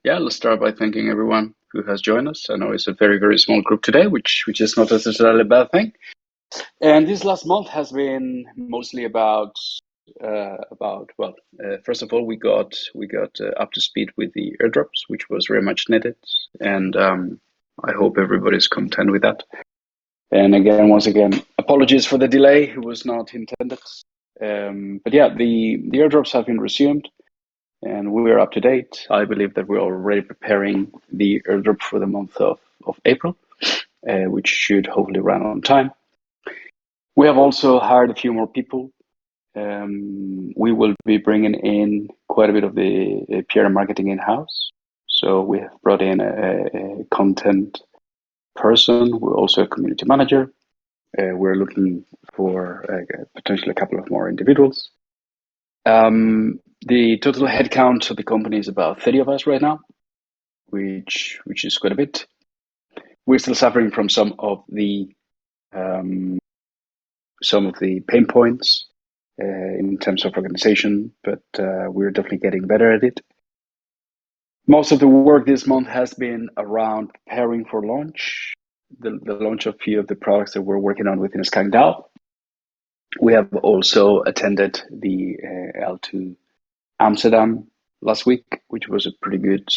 Yeah, let's start by thanking everyone who has joined us. I know it's a very, very small group today, which is not necessarily a bad thing. And this last month has been mostly first of all, we got up to speed with the airdrops, which was very much needed, and I hope everybody's content with that. And again, once again, apologies for the delay; it was not intended. But yeah, the airdrops have been resumed and we're up to date. I believe that we're already preparing the airdrop for the month of April, which should hopefully run on time. We have also hired a few more people. We will be bringing in quite a bit of the PR and marketing in-house. So we have brought in a content person. We're also a community manager. We're looking for potentially a couple of more individuals. The total headcount of the company is about 30 of us right now, which is quite a bit. We're still suffering from um, some of the pain points in terms of organization, but we're definitely getting better at it. Most of the work this month has been around preparing for launch, the launch of a few of the products that we're working on within SkyDAO. We have also attended the L2 Amsterdam last week, which was a pretty good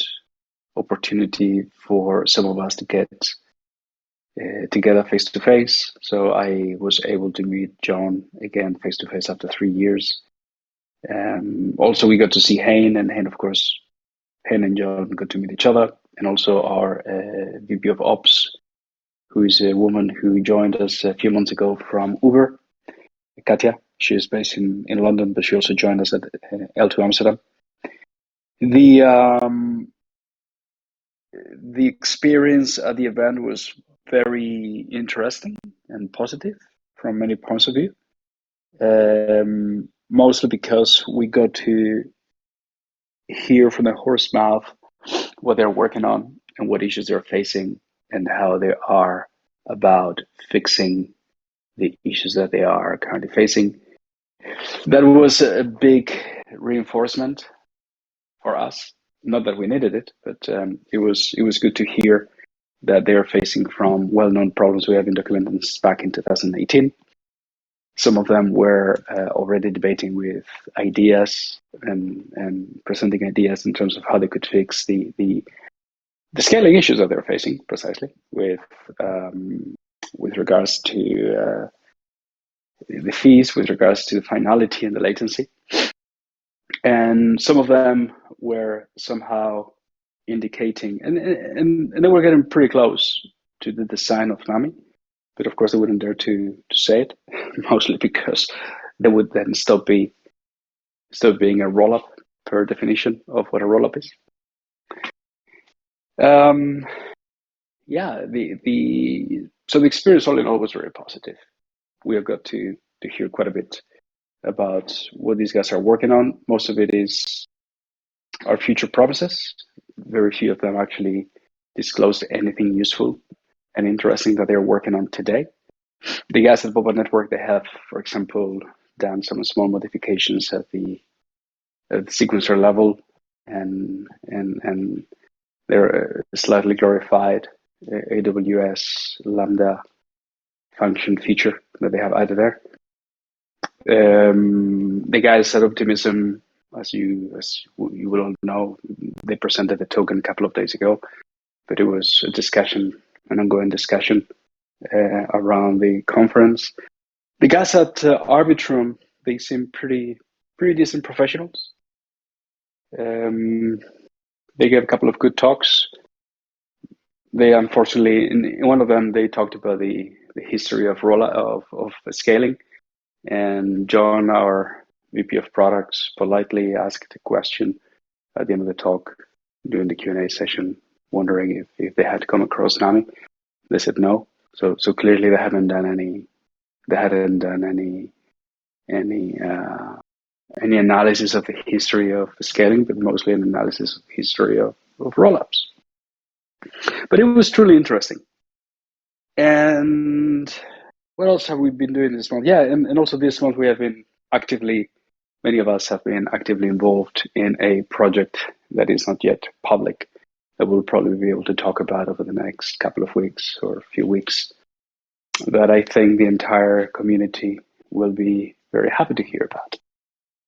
opportunity for some of us to get together face to face. So I was able to meet John again face to face after 3 years. Also, we got to see Hein, and Hein, of course, Hein and John got to meet each other, and also our VP of Ops, who is a woman who joined us a few months ago from Uber, Katja. She is based in London, but she also joined us at L2 Amsterdam. The experience at the event was very interesting and positive from many points of view. Mostly because we got to hear from the horse mouth what they're working on and what issues they're facing and how they are about fixing the issues that they are currently facing. That was a big reinforcement for us. Not that we needed it, but it was good to hear that they are facing from well-known problems we have in documents back in 2018. Some of them were already debating with ideas and presenting ideas in terms of how they could fix the scaling issues that they're facing, precisely with regards to the fees, with regards to the finality and the latency. And some of them were somehow indicating, and they were getting pretty close to the design of NAMI, but of course they wouldn't dare to say it, mostly because they would then stop being a rollup per definition of what a rollup is. Yeah, so the experience all in all was very positive. We have got to hear quite a bit about what these guys are working on. Most of it is our future promises. Very few of them actually disclosed anything useful and interesting that they're working on today. The guys at Boba Network, they have, for example, done some small modifications at the sequencer level, and they're slightly glorified AWS Lambda function feature that they have added there. The guys at Optimism, as you will all know, they presented a token a couple of days ago, but it was an ongoing discussion around the conference. The guys at Arbitrum, they seem pretty decent professionals. They gave a couple of good talks. They unfortunately, in one of them, they talked about the history of scaling, and John, our VP of products, politely asked a question at the end of the talk during the Q&A session, wondering if they had come across NAMI. They said no. So clearly they hadn't done any analysis of the history of scaling, but mostly an analysis of the history of rollups. But it was truly interesting. And what else have we been doing this month? Yeah, and also this month we have been many of us have been actively involved in a project that is not yet public, that we'll probably be able to talk about over the next couple of weeks or a few weeks that I think the entire community will be very happy to hear about.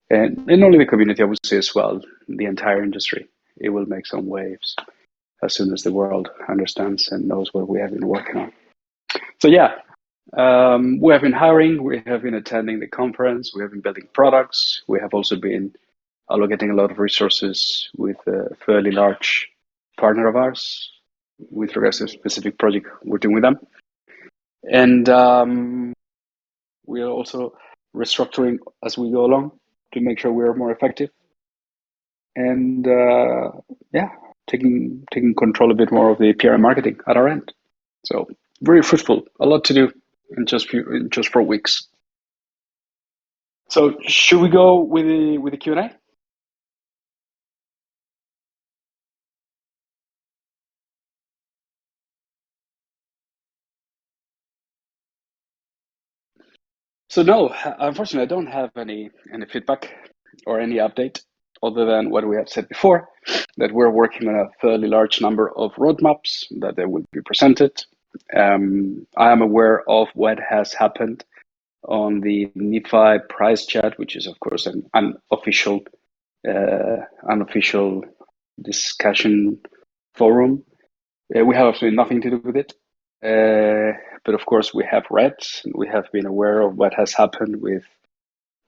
And not only the community, I would say as well, the entire industry. It will make some waves as soon as the world understands and knows what we have been working on. So yeah, we have been hiring, we have been attending the conference, we have been building products, we have also been allocating a lot of resources with a fairly large partner of ours with regards to a specific project we're doing with them. And we are also restructuring as we go along to make sure we're more effective. And yeah, taking control a bit more of the PR and marketing at our end. So very fruitful, a lot to do in just 4 weeks. So should we go with the Q&A? So no, unfortunately, I don't have any feedback or any update other than what we have said before, that we're working on a fairly large number of roadmaps that they will be presented. I am aware of what has happened on the NIFI price chat, which is of course an unofficial discussion forum. We have absolutely nothing to do with it. But of course, we have read, we have been aware of what has happened with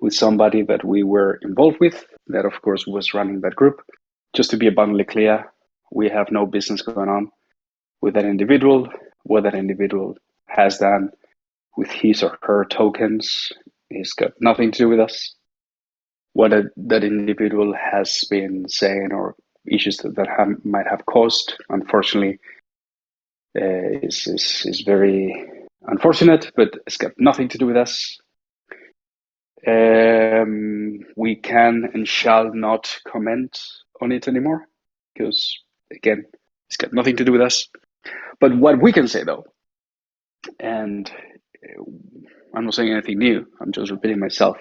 somebody that we were involved with, that of course was running that group. Just to be abundantly clear, we have no business going on with that individual. What that individual has done with his or her tokens has got nothing to do with us. What that individual has been saying or issues that might have caused, unfortunately, is very unfortunate, but it's got nothing to do with us. We can and shall not comment on it anymore because, again, it's got nothing to do with us. But what we can say, though, and I'm not saying anything new, I'm just repeating myself,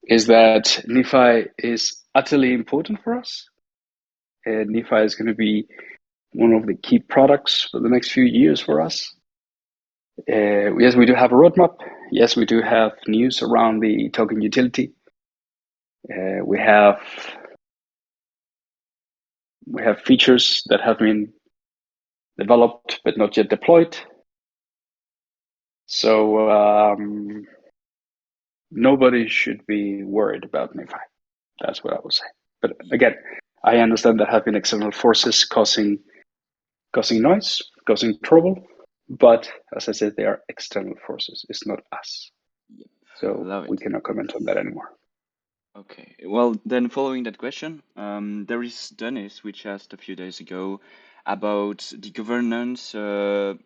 is that NIFI is utterly important for us. NIFI is going to be one of the key products for the next few years for us. Yes, we do have a roadmap. Yes, we do have news around the token utility. We have features that have been developed but not yet deployed. So nobody should be worried about NIFI. That's what I would say. But again, I understand there have been external forces causing noise, causing trouble. But as I said, they are external forces. It's not us. Yep. So we cannot comment on that anymore. Okay. Well, then following that question, there is Dennis, which asked a few days ago about the governance of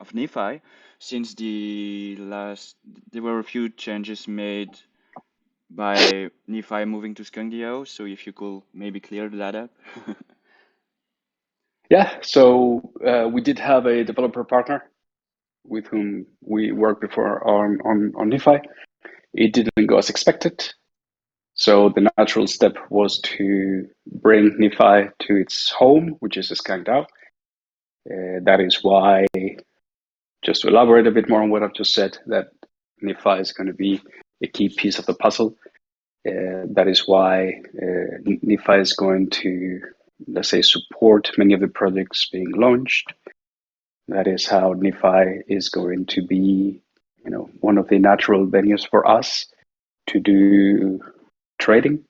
NIFI. Since there were a few changes made by NIFI moving to Skunk.io. So if you could maybe clear that up. Yeah, so we did have a developer partner with whom we worked before on NIFI. It didn't go as expected. So the natural step was to bring NIFI to its home, which is Skunk.io. That is why, just to elaborate a bit more on what I've just said, that NIFI is going to be a key piece of the puzzle. That is why NIFI is going to, let's say, support many of the projects being launched. That is how NIFI is going to be, one of the natural venues for us to do trading,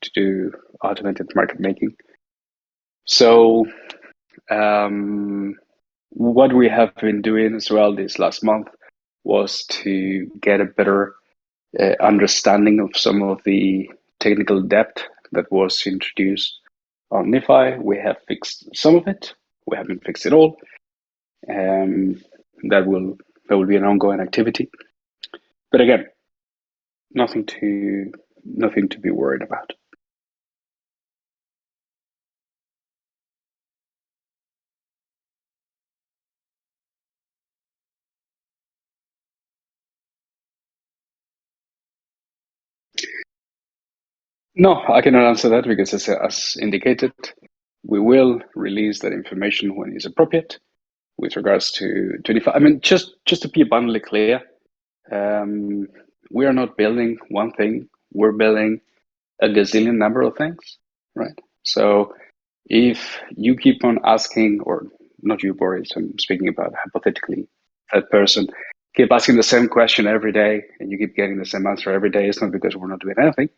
to do automated market making. So what we have been doing as well this last month was to get a better understanding of some of the technical debt that was introduced on NIFI. We have fixed some of it. We haven't fixed it all. That will be an ongoing activity. But again, nothing to be worried about. No, I cannot answer that because as indicated, We will release that information when it's appropriate with regards to DeFi. I mean, just to be abundantly clear, um, we are not building one thing. We're building a gazillion number of things, right? So if you keep on asking, or not you, Boris, I'm speaking about hypothetically, that person keep asking the same question every day and you keep getting the same answer every day, it's not because we're not doing anything.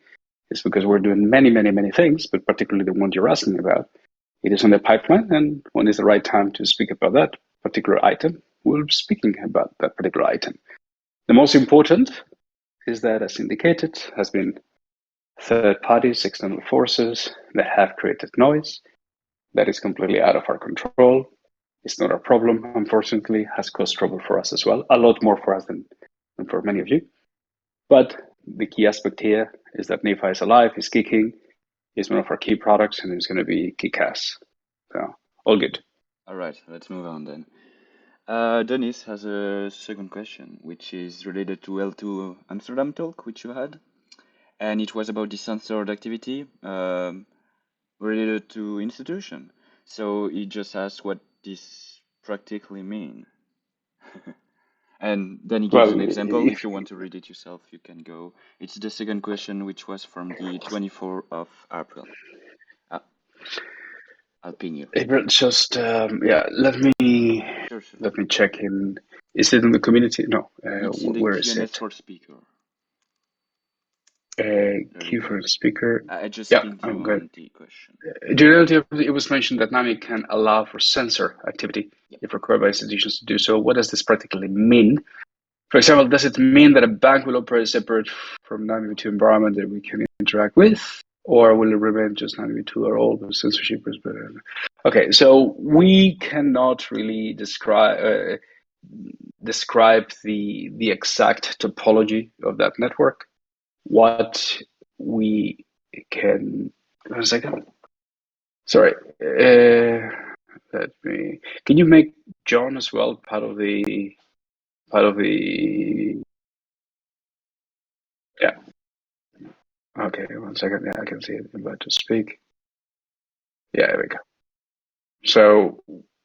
It's because we're doing many, many, many things, but particularly the one you're asking about. It is on the pipeline, and when is the right time to speak about that particular item, we'll be speaking about that particular item. The most important is that, as indicated, has been third parties, external forces that have created noise that is completely out of our control. It's not our problem, unfortunately, has caused trouble for us as well, a lot more for us than for many of you. But the key aspect here is that NeFi is alive, is kicking, is one of our key products, and it's going to be kick-ass. So, all good. All right, let's move on then. Dennis has a second question, which is related to L2 Amsterdam talk, which you had, and it was about the censored activity related to institution. So he just asked what this practically mean. And then he gives Well, an example. if If you want to read it yourself, you can go. It's the second question, which was from the 24th of April. Uh, I'll ping you. just yeah, Sure, sure. let me check in. Is it in the community? No. It's in the Where is Q&S it? for speaker. There you Queue go. for the speaker. I just Yeah, pinged you I'm good. on the question. Generally, it was mentioned that NAMI can allow for censor activity Yep. if required by institutions to do so. What does this practically mean? For example, does it mean that a bank will operate separate from NAMI V2 environment that we can interact with? Or will it remain just NAMI V2 or all the censorship is better? Okay, so we cannot really describe the exact topology of that network. What we can, 1 second. Sorry. Let me. Can you make John as well part of the? Yeah. Okay. 1 second. Yeah, I can see it. About to speak. Yeah, there we go. So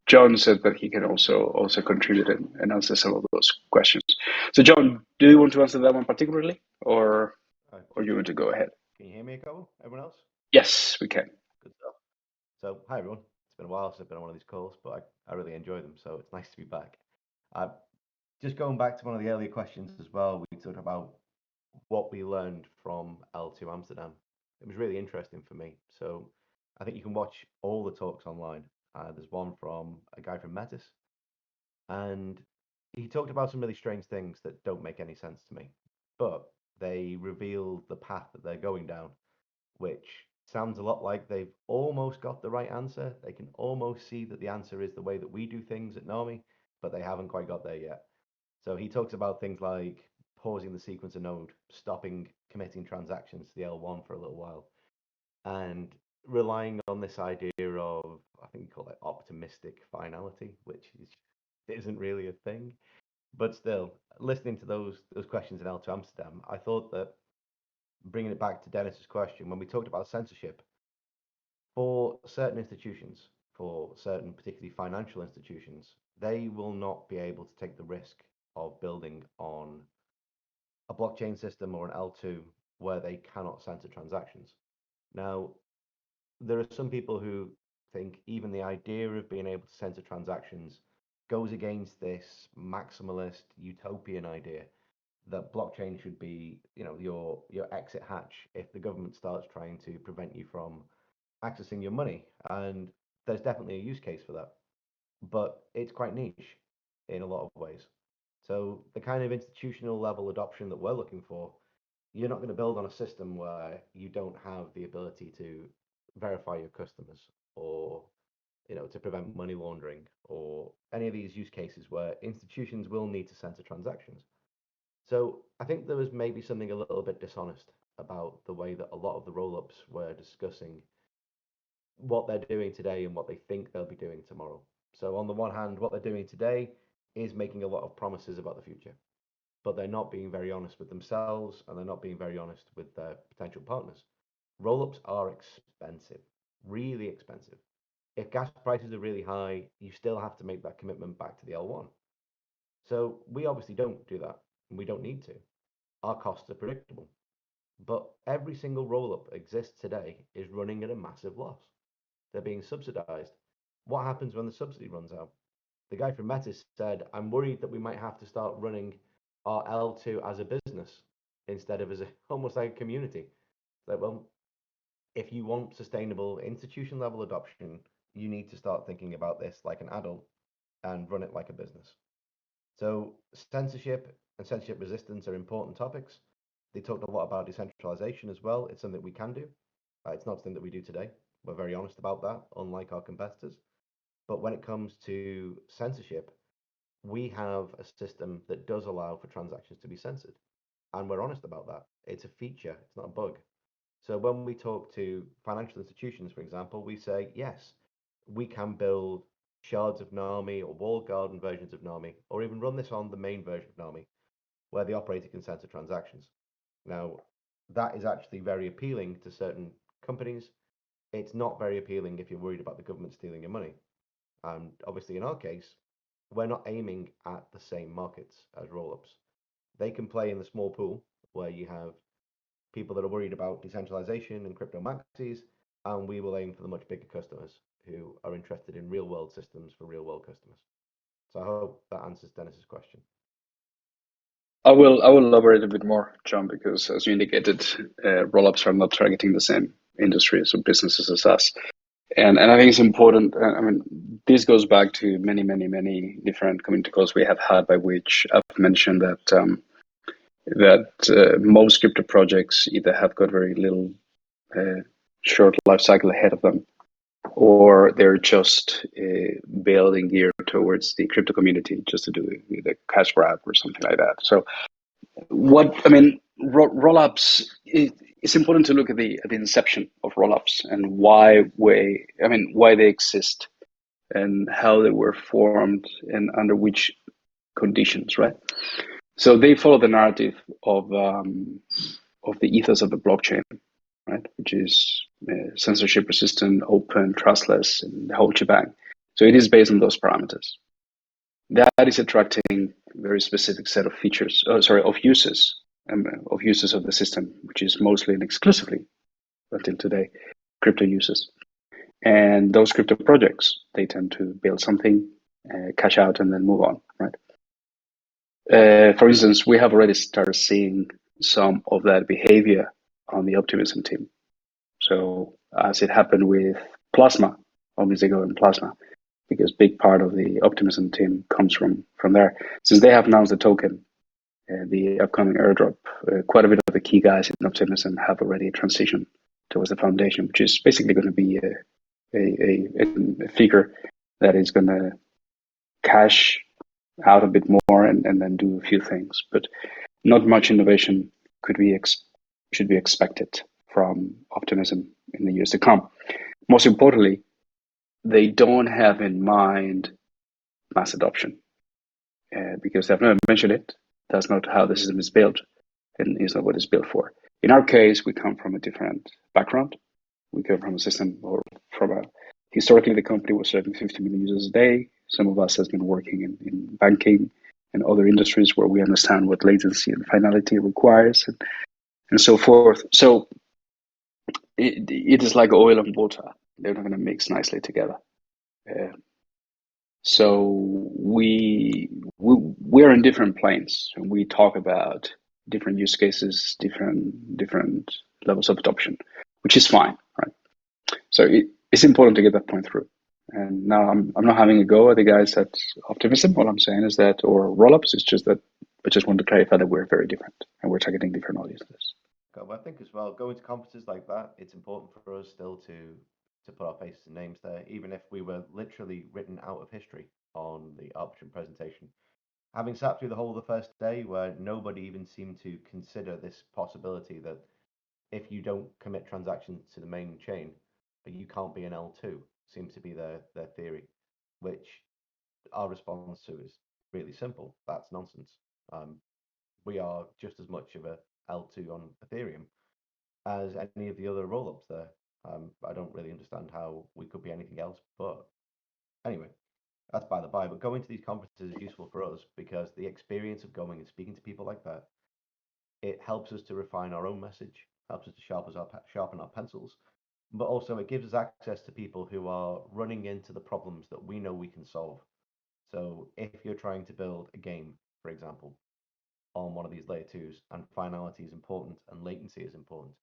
John said that he can also contribute and answer some of those questions. So John, do you want to answer that one particularly, or Just you want to go ahead? can you hear me, Cole? Everyone else? Yes, we can. Good stuff. So, hi everyone. It's been a while since I've been on one of these calls, but I really enjoy them, so it's nice to be back. Uh, just going back to one of the earlier questions as well, we talked about what we learned from L2 Amsterdam. It was really interesting for me. So, I think you can watch all the talks online. There's one from a guy from Metis, and he talked about some really strange things that don't make any sense to me, but they reveal the path that they're going down, which sounds a lot like they've almost got the right answer. They can almost see that the answer is the way that we do things at Normi, but they haven't quite got there yet. So he talks about things like pausing the sequencer node, stopping committing transactions to the L1 for a little while, and relying on this idea of, I think you call it optimistic finality, which isn't really a thing. But still, listening to those questions in L2 Amsterdam, I thought that bringing it back to Dennis's question, when we talked about censorship, for certain institutions, for certain particularly financial institutions, they will not be able to take the risk of building on a blockchain system or an L2 where they cannot censor transactions. Now, there are some people who think even the idea of being able to censor transactions goes against this maximalist utopian idea that blockchain should be, your exit hatch if the government starts trying to prevent you from accessing your money. And there's definitely a use case for that, but it's quite niche in a lot of ways. So the kind of institutional level adoption that we're looking for, you're not going to build on a system where you don't have the ability to verify your customers, or to prevent money laundering, or any of these use cases where institutions will need to censor transactions. So I think there was maybe something a little bit dishonest about the way that a lot of the roll-ups were discussing what they're doing today and what they think they'll be doing tomorrow. So on the one hand, what they're doing today is making a lot of promises about the future, but they're not being very honest with themselves, and they're not being very honest with their potential partners. Roll-ups are expensive, really expensive. If gas prices are really high, you still have to make that commitment back to the L1. So we obviously don't do that, and we don't need to. Our costs are predictable. But every single roll up exists today is running at a massive loss. They're being subsidized. What happens when the subsidy runs out? The guy from Metis said, I'm worried that we might have to start running our L2 as a business instead of as a, almost like a community. Like, well, if you want sustainable institution level adoption, you need to start thinking about this like an adult and run it like a business. So censorship and censorship resistance are important topics. They talked a lot about decentralization as well. It's something we can do. It's not something that we do today. We're very honest about that, unlike our competitors. But when it comes to censorship, we have a system that does allow for transactions to be censored. And we're honest about that. It's a feature, it's not a bug. So when we talk to financial institutions, for example, we say, yes, we can build shards of NAMI or walled garden versions of NAMI, or even run this on the main version of NAMI, where the operator can censor transactions. Now, that is actually very appealing to certain companies. It's not very appealing if you're worried about the government stealing your money. And obviously, in our case, we're not aiming at the same markets as rollups. They can play in the small pool where you have people that are worried about decentralization and crypto maxis, and we will aim for the much bigger customers who are interested in real world systems for real world customers. So I hope that answers Dennis's question. I will elaborate a bit more, John, because as you indicated, rollups are not targeting the same industries or businesses as us. And I think it's important. I mean, this goes back to many different community calls we have had, by which I've mentioned that most crypto projects either have got very little short life cycle ahead of them, or they're just building gear towards the crypto community just to do the cash grab or something like that. So what I mean, rollups. It's important to look at the inception of rollups and why they exist and how they were formed and under which conditions, right? So they follow the narrative of the ethos of the blockchain, right, which is censorship resistant, open, trustless, and the whole shebang. So it is based on those parameters. That is attracting a very specific set of features, of uses, of uses of the system, which is mostly and exclusively until today crypto uses. And those crypto projects, they tend to build something, cash out, and then move on, right? For instance, we have already started seeing some of that behavior on the Optimism team. So as it happened with Plasma, obviously going Plasma, because big part of the Optimism team comes from there. Since they have announced the token, the upcoming airdrop, quite a bit of the key guys in Optimism have already transitioned towards the foundation, which is basically going to be a figure that is going to cash out a bit more and then do a few things. But not much innovation should be expected from Optimism in the years to come. Most importantly, they don't have in mind mass adoption because they've never mentioned it. That's not how the system is built, and is not what it's built for. In our case, we come from a different background. We come from a system, or from a historically the company was serving 50 million users a day. Some of us has been working in banking and other industries where we understand what latency and finality requires, and so forth. So it is like oil and water. They're not going to mix nicely together. Uh, so we're in different planes, and we talk about different use cases, different levels of adoption, which is fine, right? So it's important to get that point through. And now I'm not having a go at the guys at Optimism. All I'm saying is that, or rollups, it's just that I just want to clarify that we're very different and we're targeting different audiences. I think as well, going to conferences like that, it's important for us still to put our faces and names there, even if we were literally written out of history on the option presentation. Having sat through the whole of the first day where nobody even seemed to consider this possibility that if you don't commit transactions to the main chain, you can't be an L2, seems to be their theory, which our response to is really simple. That's nonsense. We are just as much of a L2 on Ethereum as any of the other rollups there. I don't really understand how we could be anything else. But anyway, that's by the by. But going to these conferences is useful for us because the experience of going and speaking to people like that, it helps us to refine our own message, helps us to sharpen our pencils, but also it gives us access to people who are running into the problems that we know we can solve. So if you're trying to build a game, for example, on one of these layer twos, and finality is important and latency is important,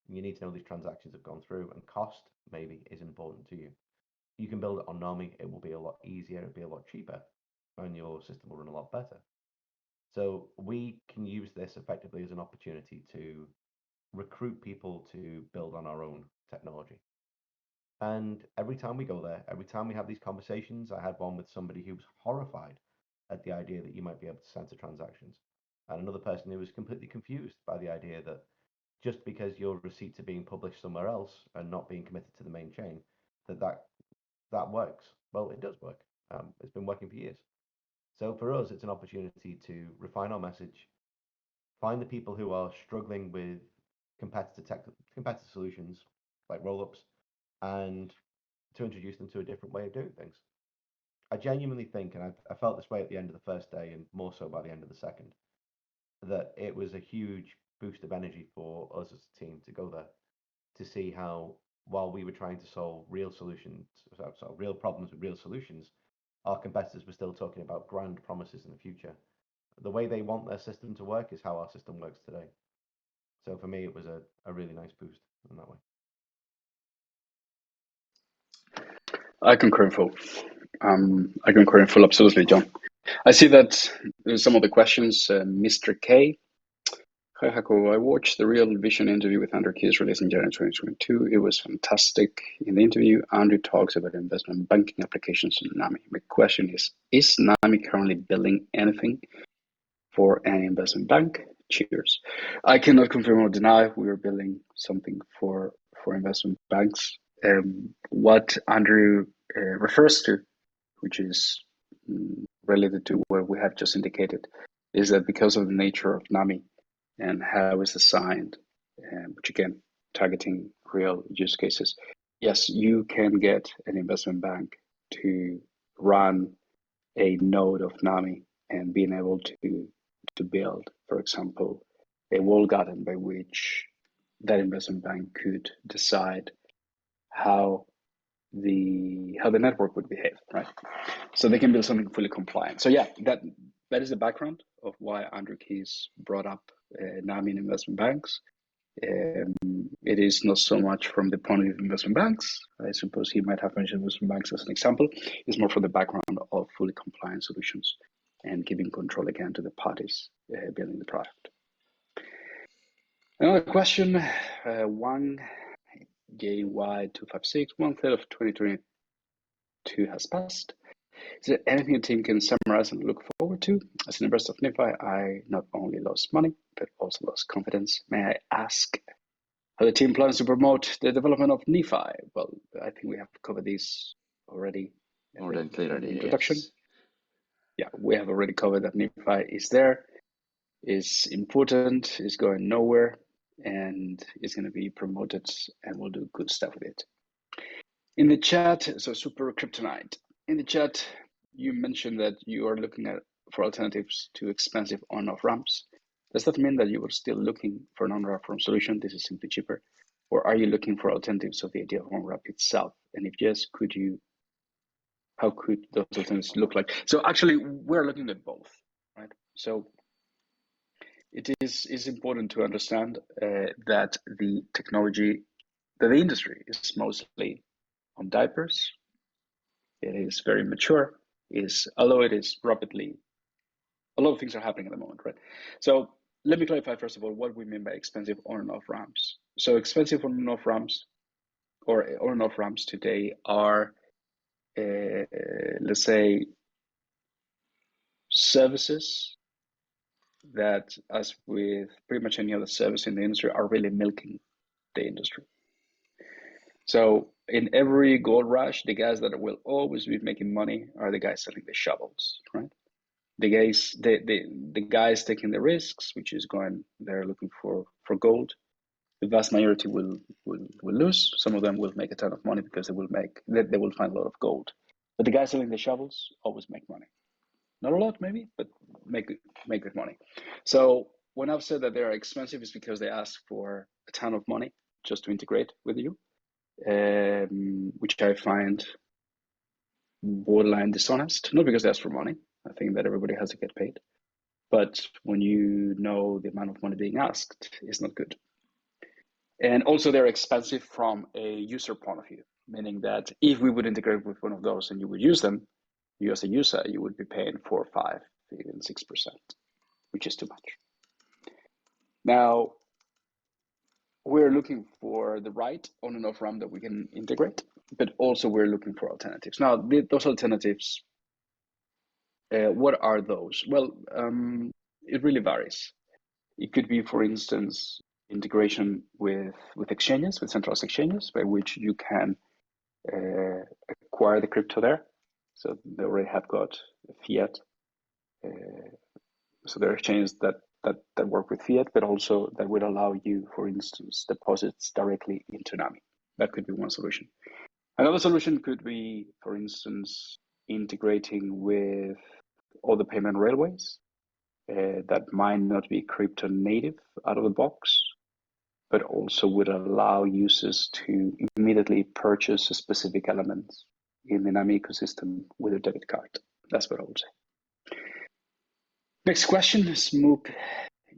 you need to know these transactions have gone through, and cost maybe is important to you. You can build it on Nami, it will be a lot easier, it'll be a lot cheaper, and your system will run a lot better. So we can use this effectively as an opportunity to recruit people to build on our own technology. And every time we go there, every time we have these conversations, I had one with somebody who was horrified at the idea that you might be able to censor transactions, and another person who was completely confused by the idea that just because your receipts are being published somewhere else and not being committed to the main chain, that works. Well, it does work. It's been working for years. So for us, it's an opportunity to refine our message, find the people who are struggling with competitive solutions like rollups, and to introduce them to a different way of doing things. I genuinely think, and I felt this way at the end of the first day, and more so by the end of the second, that it was a huge boost of energy for us as a team to go there to see how, while we were trying to solve real solutions, so real problems with real solutions, our competitors were still talking about grand promises in the future. The way they want their system to work is how our system works today. So for me, it was a really nice boost in that way. I concur in full. I concur in full, absolutely, John. I see that there's some of the questions. Mr. K. Hi, Hako. I watched the Real Vision interview with Andrew Keys released in January 2022. It was fantastic. In the interview, Andrew talks about investment banking applications in NAMI. My question is NAMI currently building anything for an investment bank? Cheers. I cannot confirm or deny we are building something for investment banks. What Andrew refers to, which is related to what we have just indicated, is that because of the nature of NAMI and how it's designed, which again, targeting real use cases, yes, you can get an investment bank to run a node of NAMI and being able to build, for example, a walled garden by which that investment bank could decide how the network would behave, right? So they can build something fully compliant. So yeah, that is the background of why Andrew Keys brought up NAMI in investment banks. It is not so much from the point of view of investment banks. I suppose he might have mentioned investment banks as an example. It's more from the background of fully compliant solutions and giving control again to the parties building the product. Another question, Wang JY256, 1/3 of 2022 has passed. Is there anything the team can summarize and look forward to? As an investor of NIFI, I not only lost money, but also lost confidence. May I ask how the team plans to promote the development of NIFI? Well, I think we have covered these already. More than clearly, introduction. yes. Yeah, we have already covered that NIFI is there, is important, is going nowhere, and is going to be promoted, and we'll do good stuff with it. In the chat, so Super Kryptonite, in the chat, you mentioned that you are looking for alternatives to expensive on-off ramps. Does that mean that you are still looking for an on-ramp solution? This is simply cheaper. Or are you looking for alternatives of the idea of on-ramp itself? And if yes, how could those alternatives look like? So actually, we're looking at both, right? So it is important to understand that the technology, that the industry is mostly on diapers. It is very mature. Although it is rapidly, a lot of things are happening at the moment, right? So let me clarify first of all what we mean by expensive on and off ramps. So expensive on and off ramps, or on and off ramps today are, let's say, services that, as with pretty much any other service in the industry, are really milking the industry. So in every gold rush, the guys that will always be making money are the guys selling the shovels, right? The guys taking the risks, which is going, they're looking for gold, The vast majority will lose. Some of them will make a ton of money because they will find a lot of gold. But the guys selling the shovels always make money. Not a lot, maybe, but make good money. So when I've said that they are expensive, it's because they ask for a ton of money just to integrate with you, which I find borderline dishonest. Not because they ask for money. I think that everybody has to get paid. But when you know the amount of money being asked, it's not good. And also, they're expensive from a user point of view, meaning that if we would integrate with one of those and you would use them, you as a user, you would be paying 4, 5, even 6%, which is too much. Now, we're looking for the right on and off ramp that we can integrate, but also we're looking for alternatives. Now, those alternatives, what are those? Well, it really varies. It could be, for instance, integration with exchanges, with centralized exchanges, by which you can acquire the crypto there. So they already have got fiat. So there are exchanges that work with fiat, but also that would allow you, for instance, deposits directly into NAMI. That could be one solution. Another solution could be, for instance, integrating with all the payment railways that might not be crypto native out of the box, but also would allow users to immediately purchase a specific elements in the NAMI ecosystem with a debit card. That's what I would say. Next question is Mook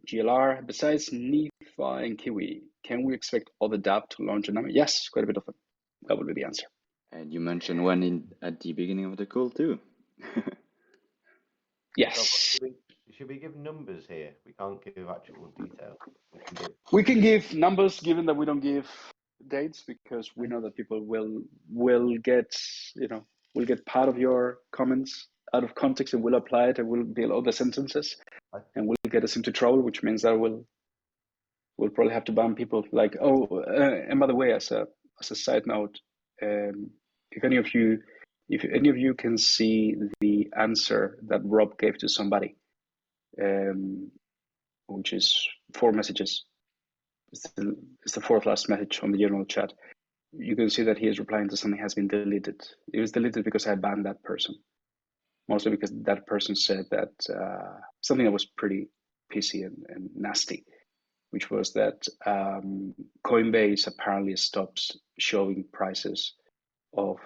GLR. Besides NIFI and Kiwi, can we expect other dApp to launch a NAMI? Yes, quite a bit of them. That would be the answer. And you mentioned one at the beginning of the call too. Yes. So should we give numbers here? We can't give actual detail. We can give numbers, given that we don't give dates, because we know that people will get part of your comments out of context and will apply it and will build other sentences and will get us into trouble, which means that we'll probably have to ban people. Like, and by the way, as a side note, if any of you can see the answer that Rob gave to somebody, which is 4 messages. It's the fourth last message on the general chat. You can see that he is replying to something has been deleted. It was deleted because I banned that person. Mostly because that person said that something that was pretty pissy and nasty, which was that Coinbase apparently stops showing prices of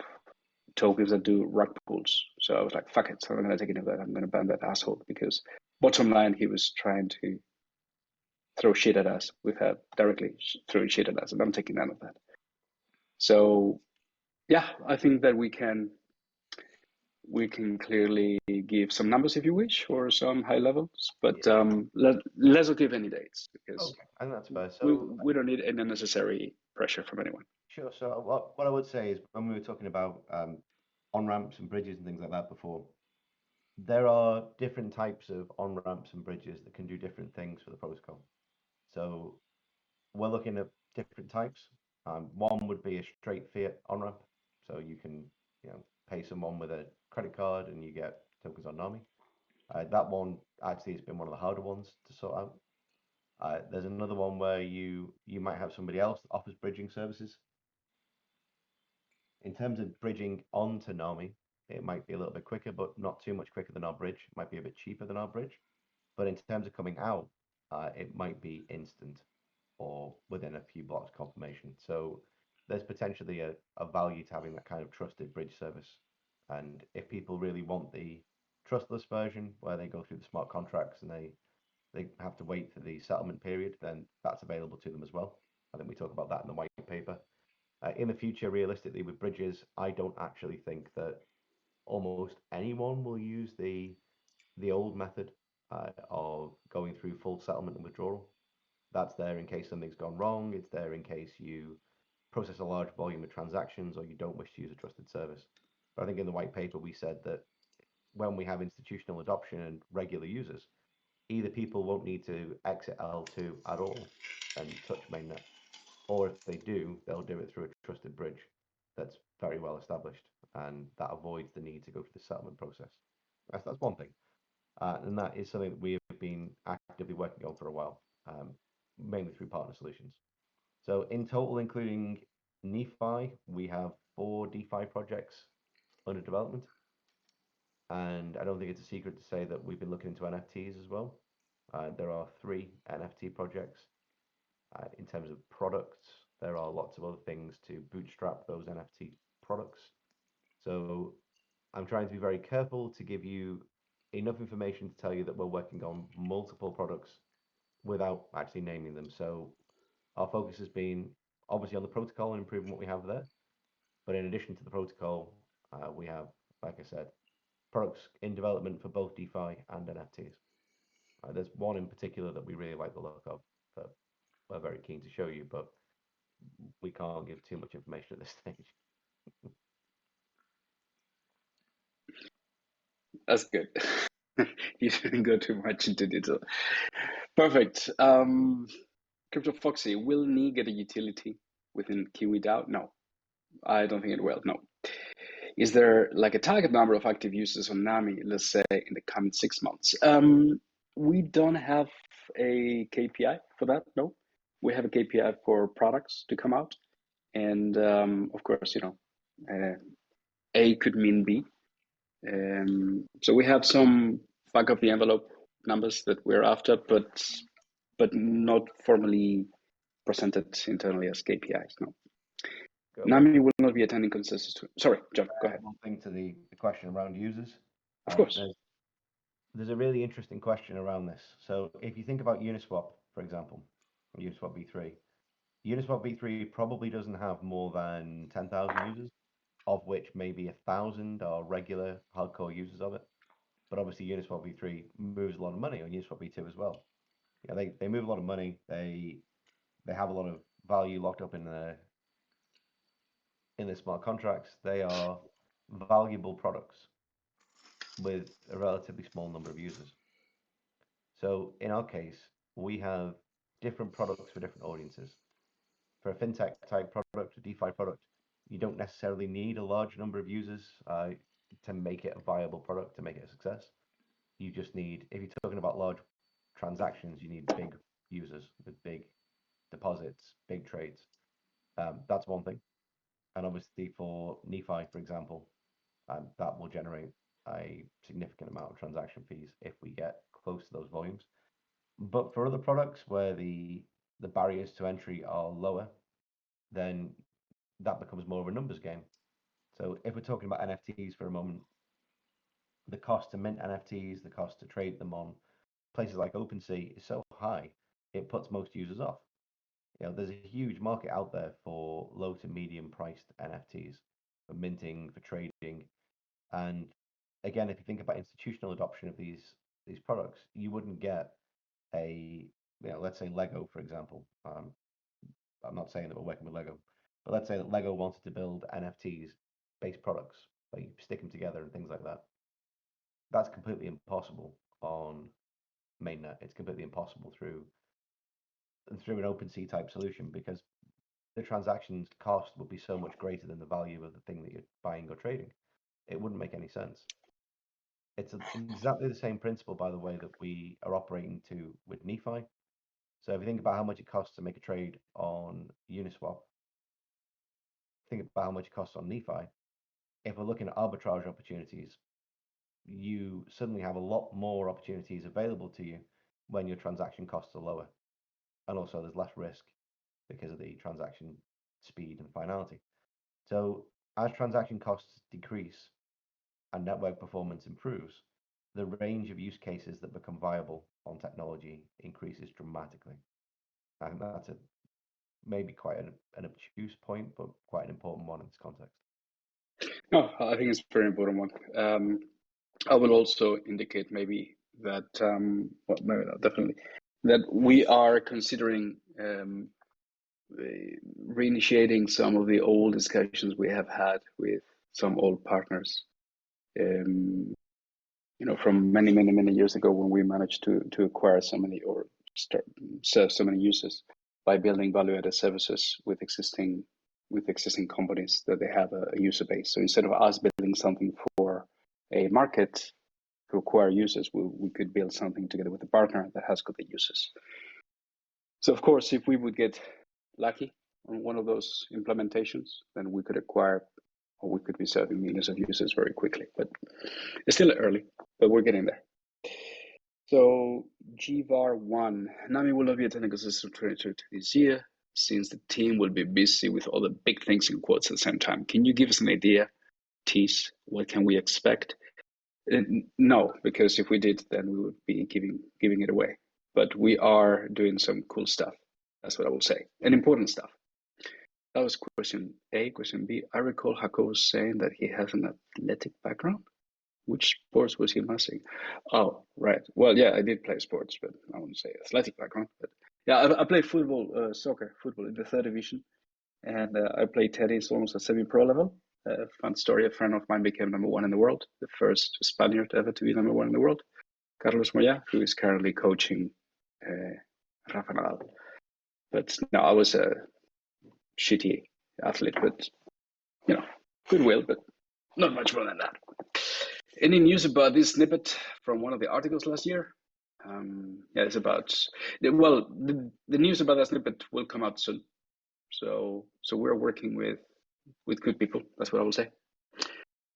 tokens that do rug pulls. So I was like, fuck it. So I'm going to take it of that. I'm going to ban that asshole, because bottom line, he was trying to throw shit at us without directly throwing shit at us, and I'm taking none of that. So yeah, I think that we can clearly give some numbers if you wish, or some high levels, but let's not give any dates, because and that's fair. So we don't need any unnecessary pressure from anyone. Sure. So what I would say is, when we were talking about on ramps and bridges and things like that before, there are different types of on ramps and bridges that can do different things for the protocol. So we're looking at different types. One would be a straight fiat on ramp, so you can pay someone with a credit card and you get tokens on NAMI. That one actually has been one of the harder ones to sort out. There's another one where you might have somebody else that offers bridging services. In terms of bridging onto NAMI, it might be a little bit quicker, but not too much quicker than our bridge. It might be a bit cheaper than our bridge. But in terms of coming out, it might be instant or within a few blocks confirmation. So there's potentially a value to having that kind of trusted bridge service. And if people really want the trustless version, where they go through the smart contracts and they have to wait for the settlement period, then that's available to them as well. I think we talk about that in the white paper. In the future, realistically, with bridges, I don't actually think that almost anyone will use the old method of going through full settlement and withdrawal. That's there in case something's gone wrong. It's there in case you process a large volume of transactions or you don't wish to use a trusted service. But I think in the white paper, we said that when we have institutional adoption and regular users, either people won't need to exit L2 at all and touch mainnet, or if they do, they'll do it through a trusted bridge that's very well established, and that avoids the need to go through the settlement process. That's one thing, and that is something that we have been actively working on for a while, mainly through partner solutions. So in total, including NeFi, we have 4 DeFi projects under development. And I don't think it's a secret to say that we've been looking into NFTs as well. There are 3 NFT projects. In terms of products, there are lots of other things to bootstrap those NFT products. So I'm trying to be very careful to give you enough information to tell you that we're working on multiple products without actually naming them. So our focus has been obviously on the protocol and improving what we have there. But in addition to the protocol, we have, like I said, products in development for both DeFi and NFTs. There's one in particular that we really like the look of that we're very keen to show you, but we can't give too much information at this stage. That's good. You didn't go too much into detail. Perfect. Crypto Foxy, will Knee get a utility within Kiwi DAO? No, I don't think it will. No. Is there like a target number of active users on Nami, let's say, in the coming 6 months? We don't have a KPI for that. No, we have a KPI for products to come out, and of course, A could mean B. So we have some back of the envelope numbers that we're after, but not formally presented internally as KPIs. No. Nami will not be attending consensus. Sorry, John, go ahead. One thing to the question around users. Of course. There's a really interesting question around this. So if you think about Uniswap, for example, Uniswap v3, Uniswap v3 probably doesn't have more than 10,000 users, of which maybe 1,000 are regular hardcore users of it. But obviously Uniswap v3 moves a lot of money on Uniswap v2 as well. They move a lot of money. They have a lot of value locked up in their smart contracts. They are valuable products with a relatively small number of users. So in our case, we have different products for different audiences. For a fintech type product, a DeFi product, you don't necessarily need a large number of users to make it a viable product, to make it a success. You just need, if you're talking about large transactions, you need big users with big deposits, big trades. That's one thing. And obviously for NeFi, for example, that will generate a significant amount of transaction fees if we get close to those volumes. But for other products where the barriers to entry are lower, then that becomes more of a numbers game. So if we're talking about NFTs for a moment, the cost to mint NFTs, the cost to trade them on places like OpenSea is so high, it puts most users off. There's a huge market out there for low to medium priced NFTs, for minting, for trading. And again, if you think about institutional adoption of these products, you wouldn't get let's say Lego, for example. I'm not saying that we're working with Lego, but let's say that Lego wanted to build NFTs based products, like you stick them together and things like that. That's completely impossible on mainnet. It's completely impossible through an OpenSea type solution because the transactions cost would be so much greater than the value of the thing that you're buying or trading. It wouldn't make any sense. It's exactly the same principle, by the way, that we are operating to with NeFi. So if you think about how much it costs to make a trade on Uniswap, think about how much it costs on NeFi. If we're looking at arbitrage opportunities, you suddenly have a lot more opportunities available to you when your transaction costs are lower. And also there's less risk because of the transaction speed and finality. So as transaction costs decrease and network performance improves, the range of use cases that become viable on technology increases dramatically. I think that's maybe quite an obtuse point, but quite an important one in this context. No, I think it's a very important one. I will also indicate maybe that, well, maybe not, definitely, that we are considering reinitiating some of the old discussions we have had with some old partners. From many, many, many years ago when we managed to acquire so many or serve so many users by building value-added services with existing companies that they have a user base. So instead of us building something for a market to acquire users, we could build something together with a partner that has got the users. So of course, if we would get lucky on one of those implementations, then we could acquire, or we could be serving millions of users very quickly. But it's still early, but we're getting there. So GVAR1, Nami will not be attending Ecosystem 2022 this year, since the team will be busy with all the big things in quotes at the same time. Can you give us an idea, tease, what can we expect? No, because if we did, then we would be giving it away. But we are doing some cool stuff. That's what I will say, and important stuff. That was question A. Question B, I recall Jacob saying that he has an athletic background. Which sports was he missing? Oh, right. Well, yeah, I did play sports, but I wouldn't say athletic background. But yeah, I played football, football in the third division, and I played tennis almost at semi-pro level. Fun story: a friend of mine became number one in the world, the first Spaniard ever to be number one in the world, Carlos Moya, who is currently coaching Rafa Nadal. But no, I was a shitty athlete, but goodwill, but not much more than that. Any news about this snippet from one of the articles last year? Yeah, it's about, well, the news about that snippet will come out soon. So we're working with good people. That's what I will say.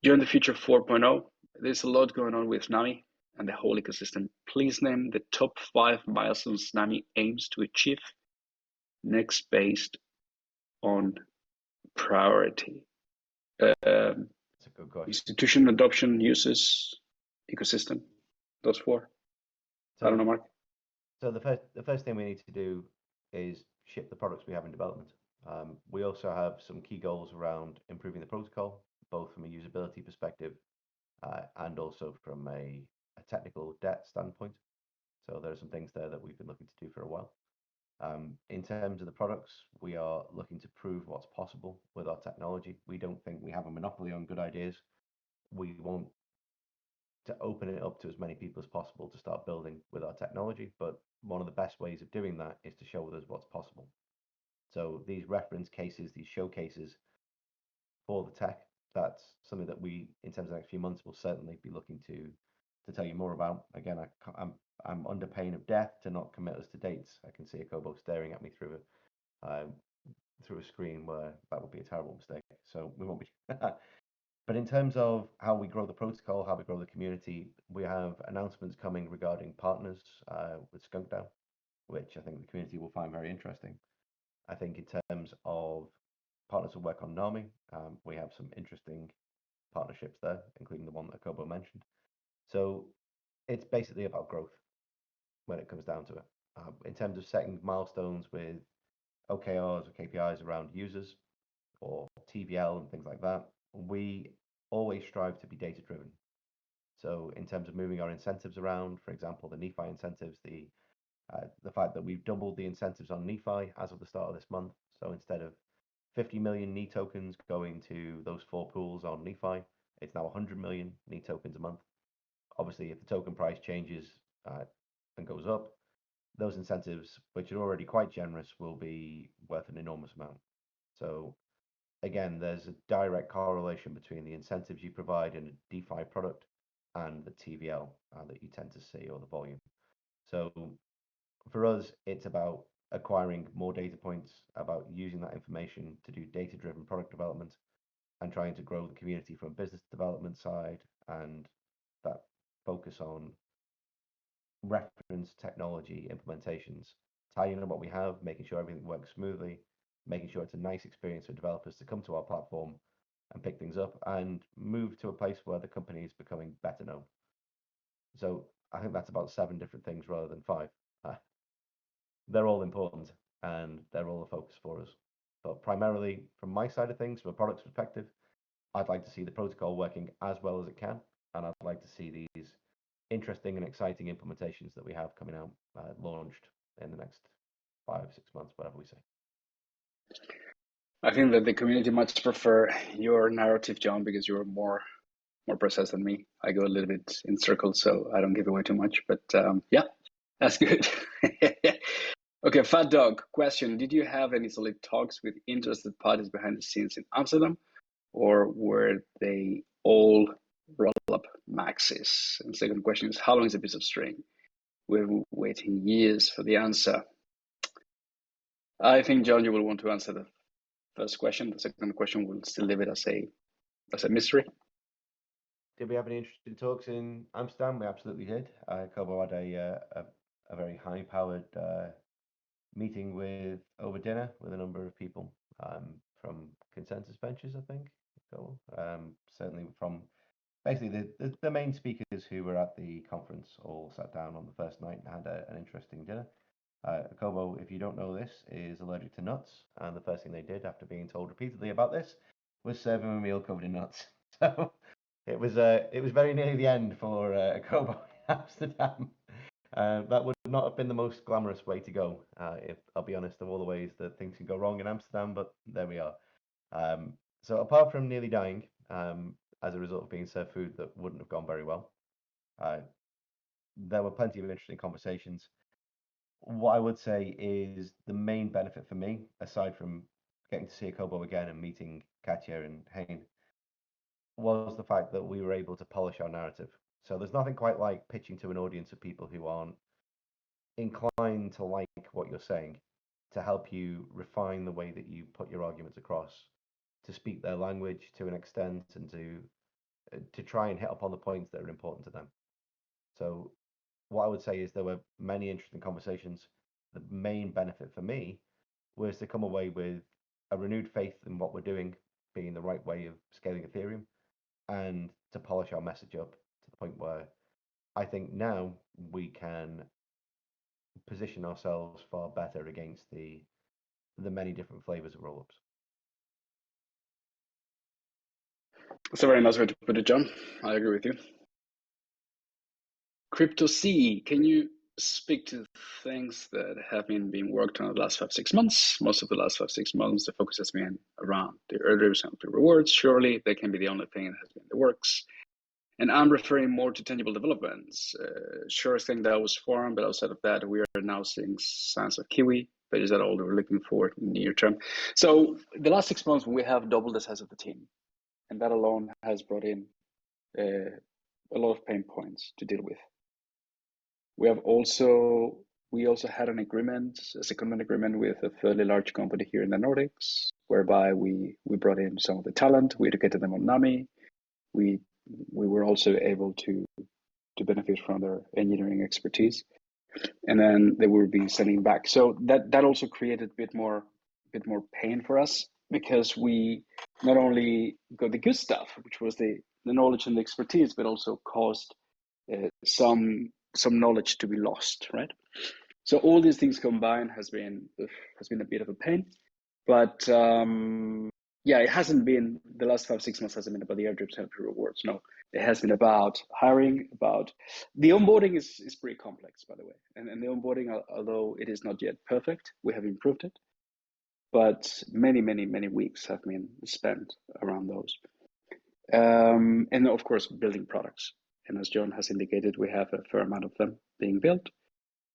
During the Future 4.0, there's a lot going on with Nami and the whole ecosystem. Please name the top 5 milestones Nami aims to achieve next based on priority. That's a good question. Institution adoption, users, ecosystem, those 4. So, I don't know, Mark. So the first thing we need to do is ship the products we have in development. We also have some key goals around improving the protocol, both from a usability perspective and also from a technical debt standpoint. So there are some things there that we've been looking to do for a while. In terms of the products, we are looking to prove what's possible with our technology. We don't think we have a monopoly on good ideas. We want to open it up to as many people as possible to start building with our technology, but one of the best ways of doing that is to show others what's possible. So these reference cases, these showcases for the tech, that's something that we, in terms of the next few months, will certainly be looking to tell you more about. Again, I'm under pain of death to not commit us to dates. I can see a Kobo staring at me through a screen where that would be a terrible mistake. So we won't be. But in terms of how we grow the protocol, how we grow the community, we have announcements coming regarding partners with SkunkDAO, which I think the community will find very interesting. I think in terms of partners who work on Nami, we have some interesting partnerships there, including the one that Kobo mentioned. So it's basically about growth when it comes down to it. In terms of setting milestones with OKRs or KPIs around users or TVL and things like that, we always strive to be data driven. So in terms of moving our incentives around, for example, the Nephi incentives, the fact that we've doubled the incentives on Nephi as of the start of this month. So instead of 50 million NE tokens going to those 4 pools on Nephi, it's now 100 million NE tokens a month. Obviously, if the token price changes and goes up, those incentives, which are already quite generous, will be worth an enormous amount. So again, there's a direct correlation between the incentives you provide in a DeFi product and the TVL that you tend to see, or the volume. So for us, it's about acquiring more data points, about using that information to do data-driven product development and trying to grow the community from a business development side, and that focus on reference technology implementations, tying in what we have, making sure everything works smoothly, making sure it's a nice experience for developers to come to our platform and pick things up and move to a place where the company is becoming better known. So I think that's about 7 different things rather than 5. They're all important and they're all a focus for us. But primarily from my side of things, from a product perspective, I'd like to see the protocol working as well as it can. And I'd like to see these interesting and exciting implementations that we have coming out launched in the next 5, 6 months, whatever we say. I think that the community much prefer your narrative, John, because you're more precise than me. I go a little bit in circles, so I don't give away too much. But yeah, that's good. Okay, Fat Dog question: did you have any solid talks with interested parties behind the scenes in Amsterdam, or were they all roll-up maxes? And second question is: how long is a piece of string? We're waiting years for the answer. I think, John, you will want to answer the first question. The second question will still leave it as a mystery. Did we have any interesting talks in Amsterdam? We absolutely did. Kobo had a very high-powered meeting with over dinner with a number of people from Consensus Ventures, I think. Kobo. Certainly from basically the main speakers who were at the conference all sat down on the first night and had an interesting dinner. Kobo, if you don't know this, is allergic to nuts, and the first thing they did after being told repeatedly about this was serve him a meal covered in nuts. So it was very nearly the end for Kobo in Amsterdam. That would not have been the most glamorous way to go, if I'll be honest, of all the ways that things can go wrong in Amsterdam, but there we are. So apart from nearly dying as a result of being served food that wouldn't have gone very well, there were plenty of interesting conversations. What I would say is the main benefit for me, aside from getting to see Kobo again and meeting Katya and Hein, was the fact that we were able to polish our narrative. So there's nothing quite like pitching to an audience of people who aren't inclined to like what you're saying, to help you refine the way that you put your arguments across, to speak their language to an extent, and to try and hit upon the points that are important to them. So what I would say is there were many interesting conversations. The main benefit for me was to come away with a renewed faith in what we're doing being the right way of scaling Ethereum, and to polish our message up to the point where I think now we can position ourselves far better against the many different flavors of rollups. That's a very nice way to put it, John. I agree with you. Crypto C, can you speak to things that have been being worked on the last 5-6 months? Most of the last 5-6 months, the focus has been around the earlier and the rewards. Surely they can be the only thing that has been in the works. And I'm referring more to tangible developments. Sure thing that was formed, but outside of that, we are now seeing signs of Kiwi. But is that all that we're looking for in the near term? So the last 6 months, we have doubled the size of the team. And that alone has brought in a lot of pain points to deal with. We also had an agreement, a secondment agreement with a fairly large company here in the Nordics, whereby we brought in some of the talent, we educated them on NAMI. We were also able to benefit from their engineering expertise, and then they will be sending back. So that also created a bit more pain for us, because we not only got the good stuff, which was the knowledge and the expertise, but also caused some knowledge to be lost, right? So all these things combined has been a bit of a pain, but yeah, it hasn't been, the last 5-6 months hasn't been about the airdrops and rewards. No, it has been about hiring, about the onboarding is pretty complex, by the way. And the onboarding, although it is not yet perfect, we have improved it. But many weeks have been spent around those. And of course, building products. And as John has indicated, we have a fair amount of them being built.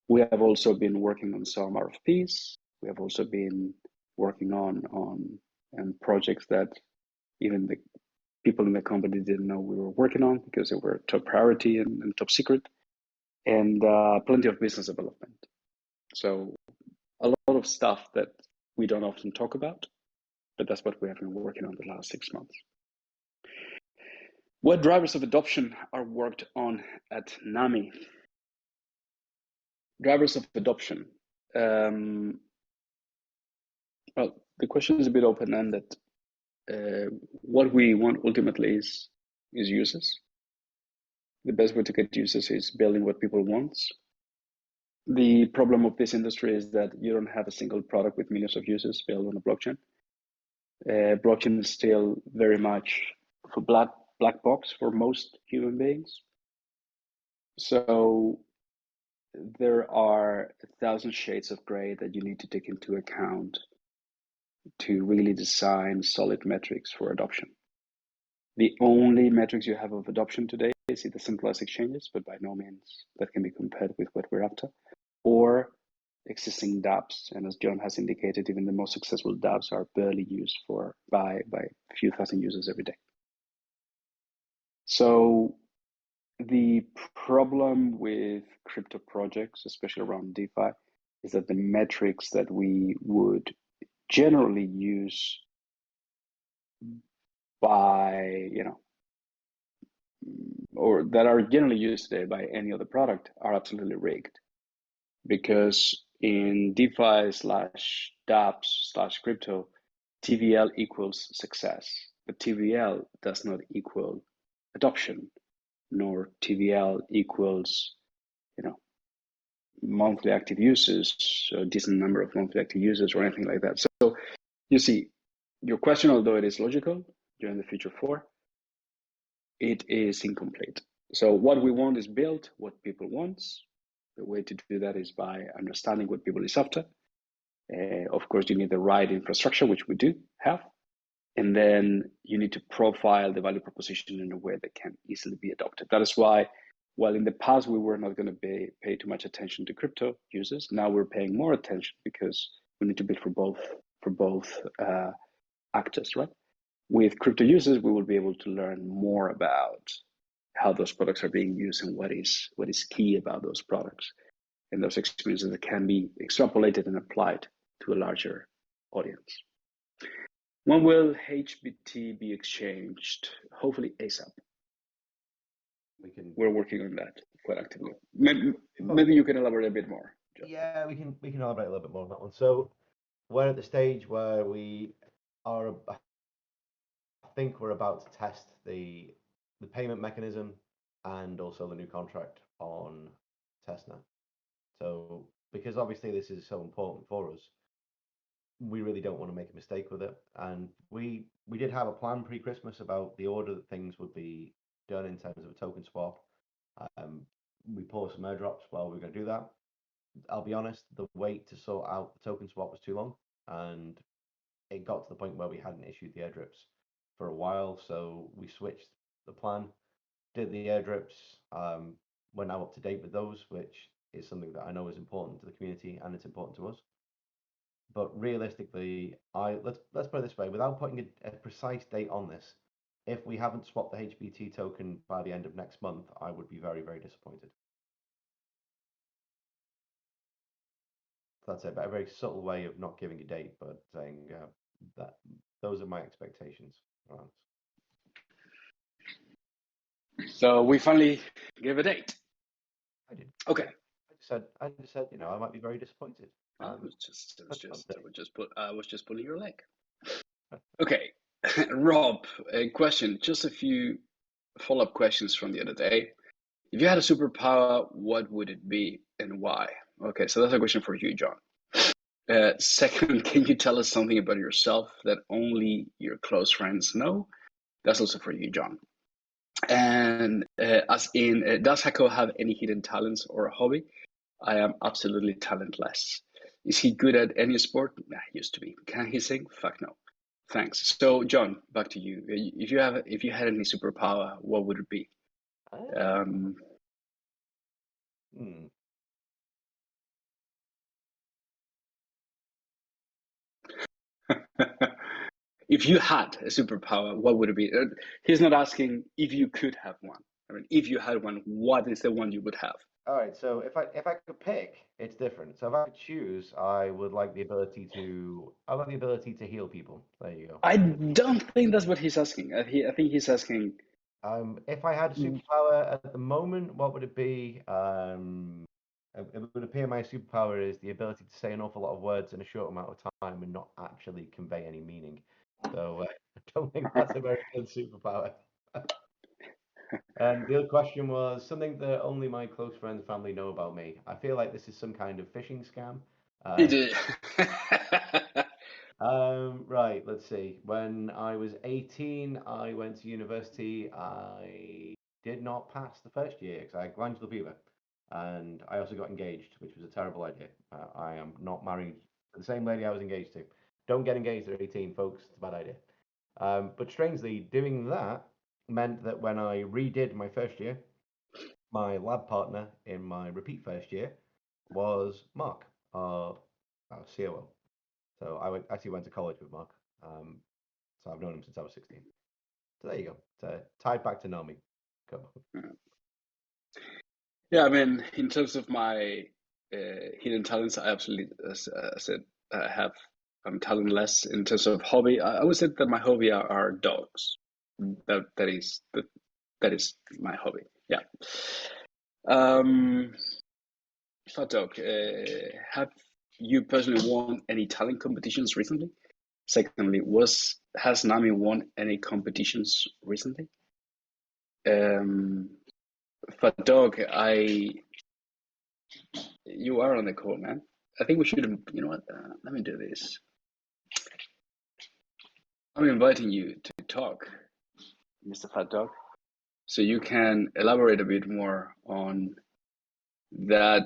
We have also been working on some RFPs. We have also been working on projects that even the people in the company didn't know we were working on, because they were top priority and top secret, and plenty of business development. So a lot of stuff that we don't often talk about, but that's what we have been working on the last 6 months. What drivers of adoption are worked on at NAMI? Drivers of adoption. Well, the question is a bit open-ended. What we want ultimately is users. The best way to get users is building what people want. The problem of this industry is that you don't have a single product with millions of users built on a blockchain. Blockchain is still very much for black box for most human beings. So there are 1,000 shades of gray that you need to take into account to really design solid metrics for adoption. The only metrics you have of adoption today is either centralized exchanges, but by no means that can be compared with what we're after, or existing dApps. And as John has indicated, even the most successful dApps are barely used by a few thousand users every day. So the problem with crypto projects, especially around DeFi, is that the metrics that we would generally use by, or that are generally used today by any other product are absolutely rigged. Because in DeFi slash dApps slash crypto, TVL equals success, but TVL does not equal adoption, nor TVL equals, monthly active users, a decent number of monthly active users, or anything like that. So you see, your question, although it is logical, you're in the future for, it is incomplete. So what we want is build what people want. The way to do that is by understanding what people is after. Of course, you need the right infrastructure, which we do have. And then you need to profile the value proposition in a way that can easily be adopted. That is why, while in the past we were not going to pay too much attention to crypto users, now we're paying more attention because we need to build for both actors, right? With crypto users, we will be able to learn more about how those products are being used and what is key about those products and those experiences that can be extrapolated and applied to a larger audience. When will HBT be exchanged? Hopefully ASAP. We're working on that quite actively. Maybe you can elaborate a bit more, Joe. Yeah, we can elaborate a little bit more on that one. So we're at the stage where we are, I think we're about to test the payment mechanism and also the new contract on testnet. So because obviously this is so important for us, we really don't want to make a mistake with it. And we did have a plan pre-Christmas about the order that things would be done in terms of a token swap. We paused some airdrops while we were going to do that. I'll be honest, the wait to sort out the token swap was too long, and it got to the point where we hadn't issued the airdrops for a while. So we switched the plan, did the airdrops. We're now up to date with those, which is something that I know is important to the community and it's important to us. But realistically, let's put it this way: without putting a precise date on this, if we haven't swapped the HBT token by the end of next month, I would be very, very disappointed. That's a very subtle way of not giving a date, but saying that those are my expectations. So we finally gave a date. I did. Okay. I just said, I might be very disappointed. I was just pulling your leg. Okay, Rob, a question. Just a few follow-up questions from the other day. If you had a superpower, what would it be and why? Okay, so that's a question for you, John. Second, can you tell us something about yourself that only your close friends know? That's also for you, John. And does Hako have any hidden talents or a hobby? I am absolutely talentless. Is he good at any sport? Nah, he used to be. Can he sing? Fuck no. Thanks. So, John, back to you. If you had any superpower, what would it be? If you had a superpower, what would it be? He's not asking if you could have one. I mean, if you had one, what is the one you would have? All right. So if I could pick, it's different. So if I could choose, I would like the ability to. I like the ability to heal people. There you go. I don't think that's what he's asking. I think he's asking. If I had a superpower at the moment, what would it be? It would appear my superpower is the ability to say an awful lot of words in a short amount of time and not actually convey any meaning. So I don't think that's a very good superpower. And the other question was something that only my close friends and family know about me. I feel like this is some kind of phishing scam. Right, let's see. When I was 18, I went to university. I did not pass the first year because I had glandular fever. And I also got engaged, which was a terrible idea. I am not married to the same lady I was engaged to. Don't get engaged at 18, folks. It's a bad idea. But strangely, doing that meant that when I redid my first year, my lab partner in my repeat first year was Mark, our COO. So I actually went to college with Mark. So I've known him since I was 16. So there you go. So tied back to Nami. Go. Yeah, I mean, in terms of my hidden talents. I absolutely, as I said, I have. I'm talentless in terms of hobby. I would say that my hobby are dogs. That is my hobby. Yeah. Um, Fat Dog, have you personally won any talent competitions recently? Secondly, has Nami won any competitions recently? Um, Fat Dog, you are on the call, man. I think we should. You know what? Let me do this. I'm inviting you to talk, Mr. Fat Dog, so you can elaborate a bit more on that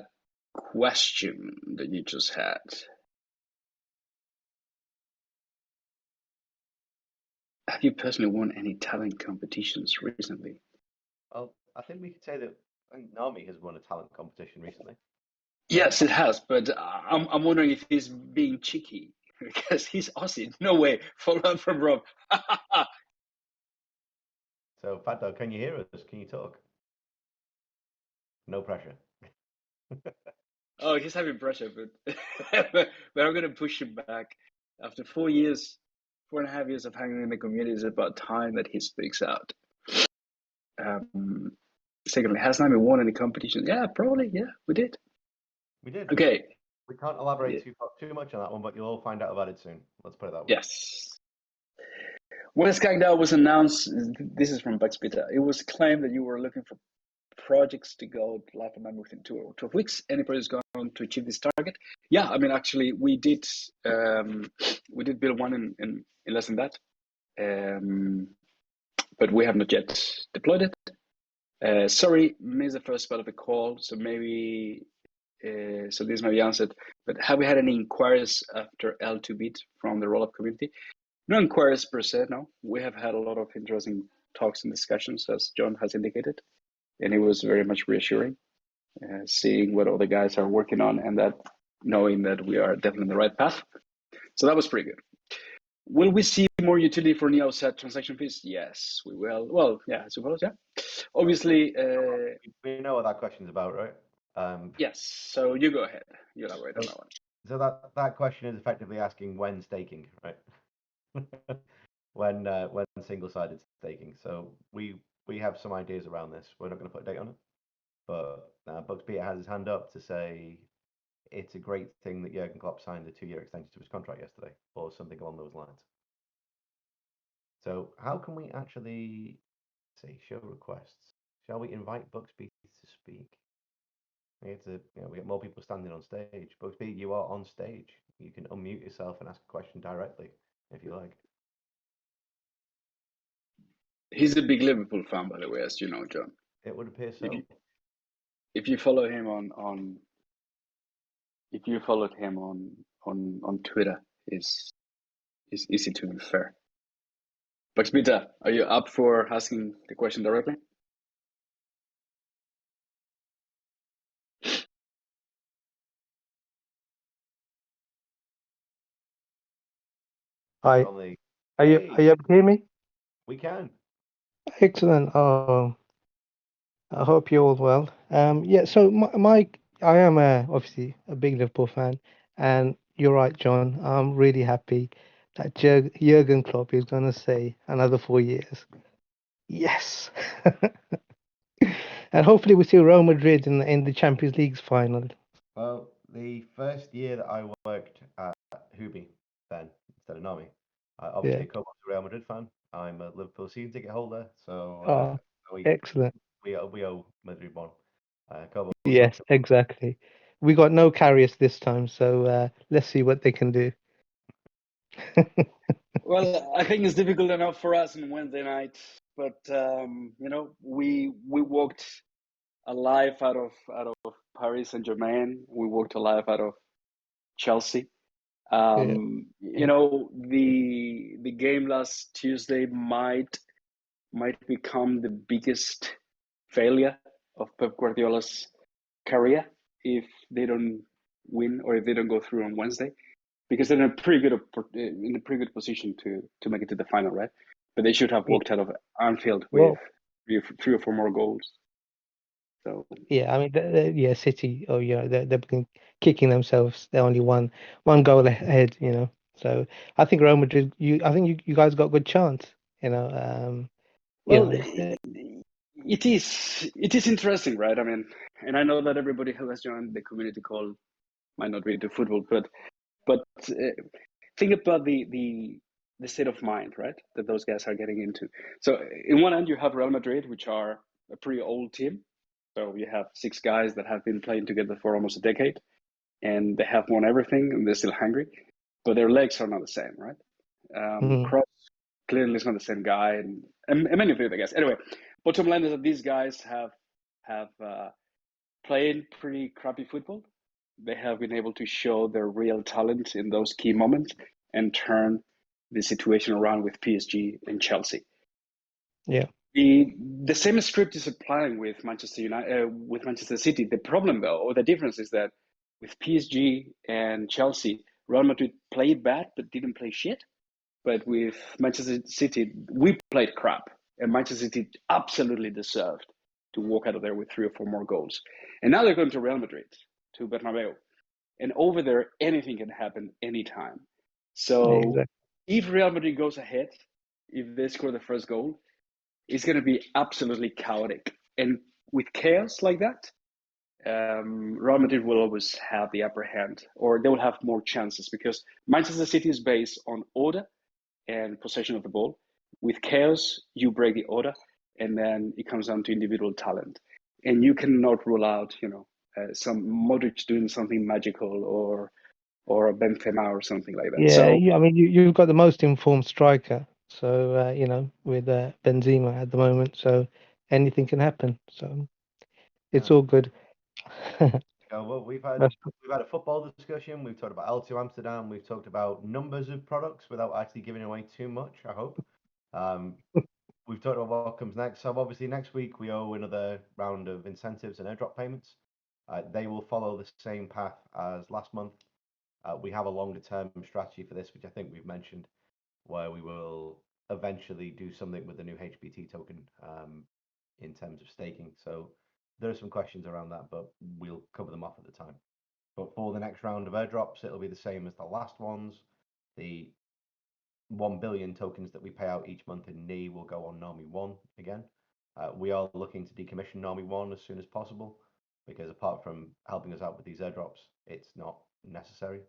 question that you just had. Have you personally won any talent competitions recently? Well, I think we could say that I think Nami has won a talent competition recently. So Yes, it has, but I'm wondering if he's being cheeky because he's Aussie. No way. Follow on from Rob. so Fat Dog, can you hear us? Can you talk? No pressure. Oh, he's having pressure, but but I'm gonna push him back. After 4 years, 4.5 years of hanging in the community, it's about time that he speaks out. Um, Secondly, has Nami won any competitions? Yeah, probably. Yeah, we did. We did. Okay. We can't elaborate too much on that one, but you'll all find out about it soon. Let's put it that way. Yes. When Skagdown was announced, this is from Bugs Peter. It was claimed that you were looking for projects to go live online within 12 weeks. Any projects going to achieve this target? Yeah, I mean, actually, we did build one in less than that, but we have not yet deployed it. Sorry, missed the first part of the call, so maybe so this may be answered. But have we had any inquiries after L2 bit from the rollup community? No inquiries per se. No, we have had a lot of interesting talks and discussions, as John has indicated, and it was very much reassuring. Seeing what other guys are working on and that knowing that we are definitely on the right path. So that was pretty good. Will we see more utility for Neo set transaction fees? Yes, we will. Well, yeah, I suppose, yeah. Obviously, We know what that question's about, right? yes. So you go ahead. You elaborate on that one. So that question is effectively asking when staking, right? when single-sided staking. So we have some ideas around this. We're not going to put a date on it, but Bugs Peter has his hand up to say it's a great thing that Jurgen Klopp signed a 2-year extension to his contract yesterday, or something along those lines. So how can we actually say show requests? Shall we invite Bugs Peter to speak? We have to, we get more people standing on stage. Bugs Peter, you are on stage. You can unmute yourself and ask a question directly if you like. He's a big Liverpool fan, by the way, as you know, John. It would appear so. If you follow him on if you followed him on Twitter, is easy to infer. Bugs Peter, are you up for asking the question directly? Hi, Only, are you hey, able to hear me? we can. Excellent. I hope you're all well. Yeah. So I am obviously a big Liverpool fan, and you're right, John. I'm really happy that Jurgen Klopp is going to say another 4 years. Yes. And hopefully we see Real Madrid in the Champions League's final. Well, the first year that I worked at Hubi, then instead of Nami, obviously Yeah. Cobo's a Real Madrid fan. I'm a Liverpool season ticket holder, so Oh, we excellent. we owe Madrid one. Cobo also. Yes, exactly. We got no carriers this time, so let's see what they can do. Well, I think it's difficult enough for us on Wednesday night, but we walked alive out of Paris Saint-Germain. We walked alive out of Chelsea. Yeah. The game last Tuesday might become the biggest failure of Pep Guardiola's career if they don't win or if they don't go through on Wednesday, because they're in a pretty good position to make it to the final, right? But they should have walked out of Anfield with Well, three or four more goals. So Yeah, I mean, yeah, City, or they've been kicking themselves. They're only one goal ahead, So I think Real Madrid, I think you guys got a good chance, you know. well, The, it is interesting, right? I mean, and I know that everybody who has joined the community call might not be into football, but think about the state of mind, right? That those guys are getting into. So in one end, you have Real Madrid, which are a pretty old team. So you have six guys that have been playing together for almost a decade, and they have won everything, and they're still hungry, but their legs are not the same, right? mm, Cross clearly is not the same guy, and many of the other guys. Anyway, bottom line is that these guys have played pretty crappy football. They have been able to show their real talent in those key moments and turn the situation around with PSG and Chelsea. yeah, The same script is applying with Manchester United, with Manchester City. The problem, though, or the difference, is that with PSG and Chelsea, Real Madrid played bad but didn't play shit. But with Manchester City, we played crap, and Manchester City absolutely deserved to walk out of there with 3 or 4 more goals. And now they're going to Real Madrid, to Bernabeu, and over there, anything can happen anytime. So exactly. if Real Madrid goes ahead, if they score the first goal, it's going to be absolutely chaotic. And with chaos like that, Real Madrid will always have the upper hand, or they will have more chances, because Manchester City is based on order and possession of the ball. With chaos, you break the order, and then it comes down to individual talent. And you cannot rule out, some Modric doing something magical, or a Benzema or something like that. Yeah, So I mean, you've got the most informed striker, so with Benzema at the moment, so anything can happen. So Yeah. it's all good. Well, That's- we've had a football discussion. We've talked about L2 Amsterdam. We've talked about numbers of products without actually giving away too much, I hope. Um, we've talked about what comes next. So obviously next week we owe another round of incentives and airdrop payments. They will follow the same path as last month. We have a longer term strategy for this, which I think we've mentioned, where we will eventually do something with the new HBT token in terms of staking. So there are some questions around that, but we'll cover them off at the time. But for the next round of airdrops, it'll be the same as the last ones. The 1 billion tokens that we pay out each month in NE will go on Nami 1 again. We are looking to decommission Nami 1 as soon as possible, because apart from helping us out with these airdrops, it's not necessary.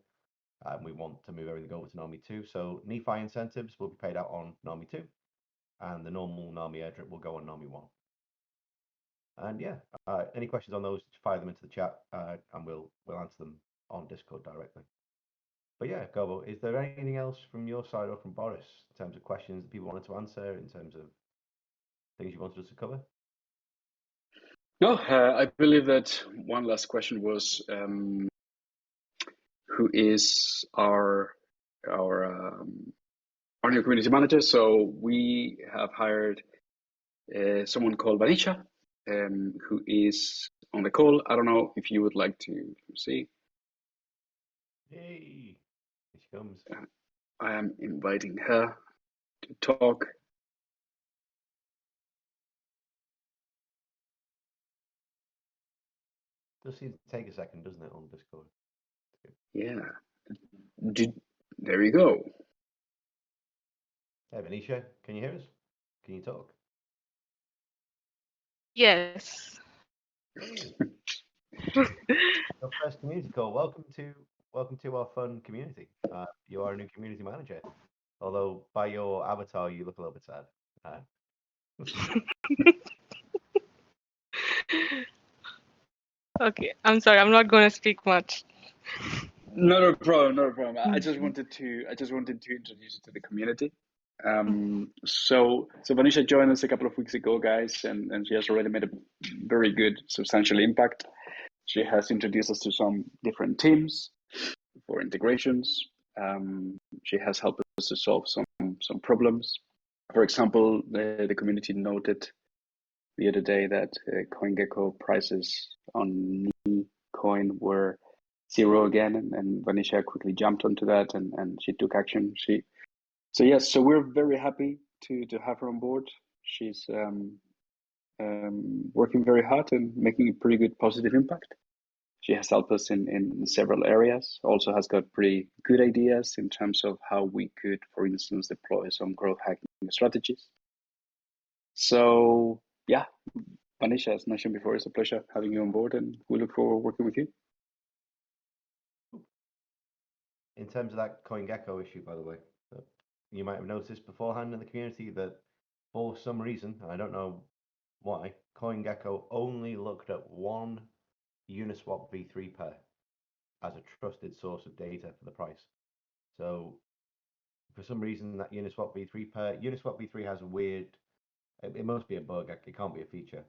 We want to move everything over to Nami 2. So NeFi incentives will be paid out on Nami 2, and the normal Nami airdrop will go on Nami 1. And yeah, any questions on those, just fire them into the chat, and we'll answer them on Discord directly. But yeah, Gobo, is there anything else from your side or from Boris in terms of questions that people wanted to answer, in terms of things you wanted us to cover? no, I believe that one last question was, who is our new community manager. So we have hired someone called Vanisha, who is on the call. I don't know if you would like to see. Hey, here she comes. I am inviting her to talk. Does seem to take a second, doesn't it, on Discord? Yeah. There you go. Hey, Venetia, can you hear us? Can you talk? Yes. Hey, your first community call. Welcome to our fun community. You are a new community manager. Although by your avatar, you look a little bit sad. Okay, I'm sorry. I'm not going to speak much. Not a problem. Not a problem. I just wanted to introduce you to the community. So Vanisha joined us a couple of weeks ago, guys, and she has already made a very good, substantial impact. She has introduced us to some different teams for integrations. She has helped us to solve some problems. For example, the community noted the other day that CoinGecko prices on NE coin were 0 again, and Vanisha quickly jumped onto that, and she took action. So we're very happy to have her on board. She's working very hard and making a pretty good positive impact. She has helped us in several areas, also has got pretty good ideas in terms of how we could, for instance, deploy some growth hacking strategies. So yeah, Vanisha, as mentioned before, it's a pleasure having you on board, and we look forward to working with you. In terms of that CoinGecko issue, by the way, you might have noticed beforehand in the community that for some reason, and I don't know why, CoinGecko only looked at one Uniswap v3 pair as a trusted source of data for the price. So for some reason, that Uniswap v3 pair, Uniswap v3 has a weird, it must be a bug, it can't be a feature.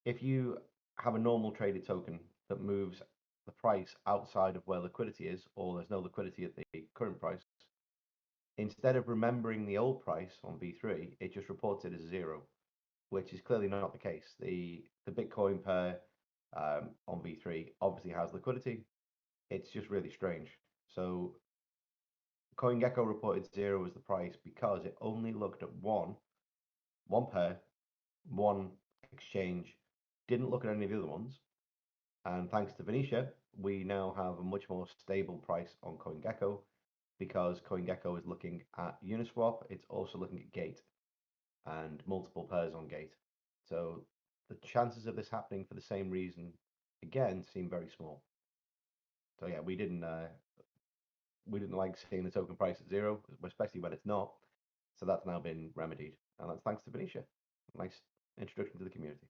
If you have a normal traded token that moves the price outside of where liquidity is, or there's no liquidity at the current price, instead of remembering the old price on V3, it just reports it as 0, which is clearly not the case. The Bitcoin pair on V3 obviously has liquidity. It's just really strange. So CoinGecko reported 0 as the price because it only looked at one pair, one exchange, didn't look at any of the other ones. And thanks to Venetia, we now have a much more stable price on CoinGecko because CoinGecko is looking at Uniswap. It's also looking at Gate and multiple pairs on Gate. So the chances of this happening for the same reason, again, seem very small. So yeah, we didn't like seeing the token price at 0, especially when it's not. So that's now been remedied, and that's thanks to Venetia. Nice introduction to the community.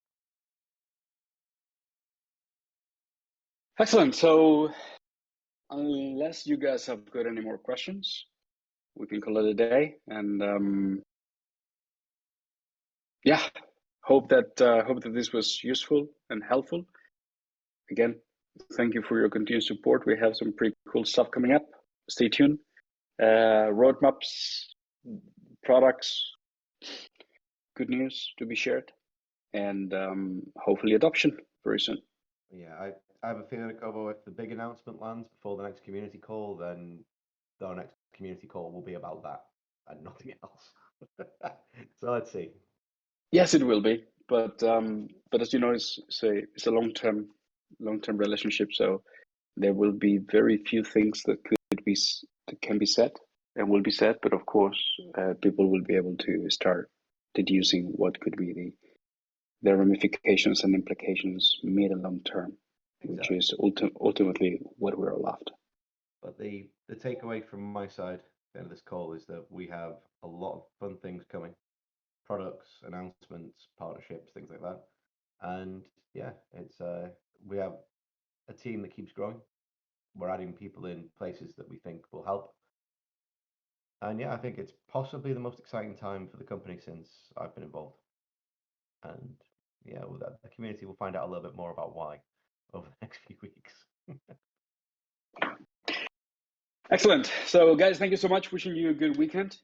Excellent. So unless you guys have got any more questions, we can call it a day. And yeah, hope that this was useful and helpful. Again, thank you for your continued support. We have some pretty cool stuff coming up. Stay tuned. Roadmaps, products, good news to be shared, and hopefully adoption very soon. Yeah, I have a feeling, Kobo, if the big announcement lands before the next community call, then our next community call will be about that and nothing else. So let's see. Yes, it will be, but as you know, it's a long-term relationship. So there will be very few things that can be said and will be said. But of course, people will be able to start deducing what could be the ramifications and implications mid and long term, exactly. Which is ultimately what we're all after. But the takeaway from my side at the end of this call is that we have a lot of fun things coming. Products, announcements, partnerships, things like that. And yeah, it's we have a team that keeps growing. We're adding people in places that we think will help. And yeah, I think it's possibly the most exciting time for the company since I've been involved. And yeah, well, the community will find out a little bit more about why over the next few weeks. Excellent. So guys, thank you so much. Wishing you a good weekend.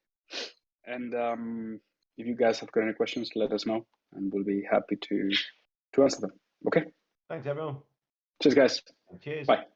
And if you guys have got any questions, let us know and we'll be happy to answer them. Okay. Thanks everyone. Cheers guys. Cheers. Bye.